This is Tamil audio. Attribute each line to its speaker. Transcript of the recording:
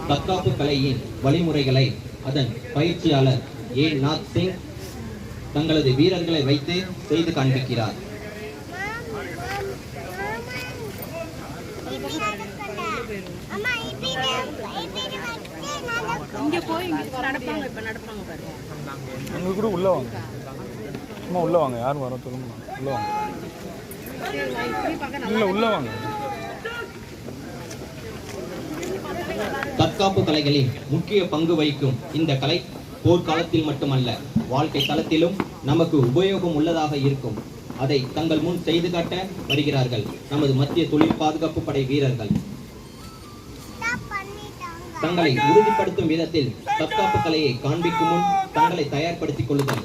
Speaker 1: தற்காப்பு கலையின் வழிமுறைகளை அதன் பயிற்சியாளர் ஏ நாத் சிங் தங்களது வீரர்களை வைத்து செய்து காண்பிக்கிறார்.
Speaker 2: அங்கே கூட உள்ள வாங்க, சும்மா உள்ள வாங்க, யாரும் வர சொல்லுங்க, உள்ள வாங்க, இல்லை உள்ள வாங்க.
Speaker 1: தற்காப்பு கலைகளில் முக்கிய பங்கு வகிக்கும் இந்த கலை போர்க்காலத்தில் மட்டுமல்ல, வாழ்க்கை தளத்திலும் நமக்கு உபயோகம் உள்ளதாக இருக்கும். அதை தங்கள் முன் செய்து காட்ட வருகிறார்கள் நமது மத்திய தொழில் பாதுகாப்பு படை வீரர்கள். தங்களை உறுதிப்படுத்தும் விதத்தில் தற்காப்பு கலையை காண்பிக்கும் முன் தங்களை தயார்படுத்திக் கொள்ளுதல்.